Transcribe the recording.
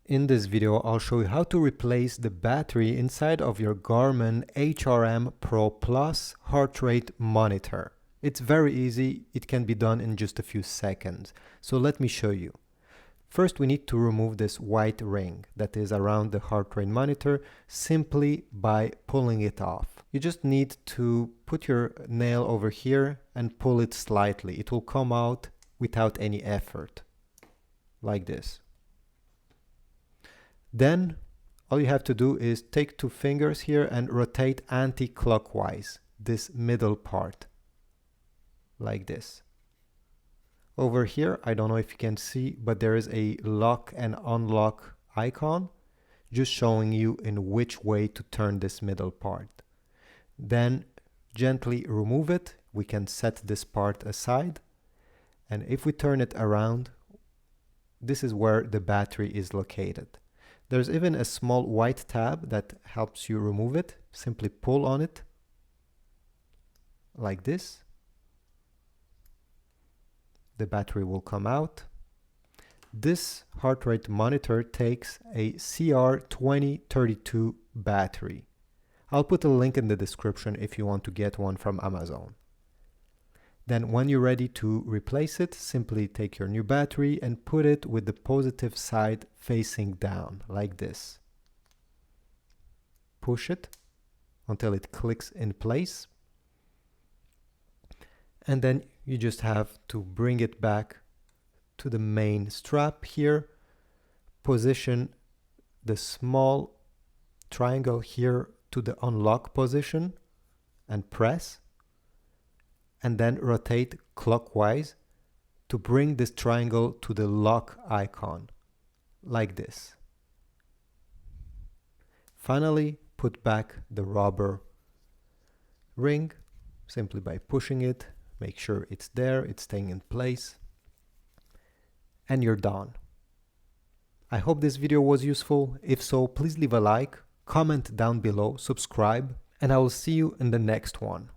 In this video, I'll show you how to replace the battery inside of your Garmin HRM Pro Plus heart rate monitor. It's very easy, it can be done in just a few seconds. So let me show you. First, we need to remove this white ring that is around the heart rate monitor simply by pulling it off. You just need to put your nail over here and pull it slightly. It will come out without any effort, like this. Then all you have to do is take two fingers here and rotate anti-clockwise this middle part, like this. Over here, I don't know if you can see, but there is a lock and unlock icon, just showing you in which way to turn this middle part. Then gently remove it. We can set this part aside. And if we turn it around, this is where the battery is located. There's even a small white tab that helps you remove it. Simply pull on it, like this. The battery will come out. This heart rate monitor takes a CR2032 battery. I'll put a link in the description if you want to get one from Amazon. Then when you're ready to replace it, simply take your new battery and put it with the positive side facing down, like this. Push it until it clicks in place. And then you just have to bring it back to the main strap here. Position the small triangle here to the unlock position and press. And then rotate clockwise to bring this triangle to the lock icon, like this. Finally, put back the rubber ring simply by pushing it. Make sure it's there, it's staying in place, and you're done. I hope this video was useful. If so, please leave a like, comment down below, subscribe, and I will see you in the next one.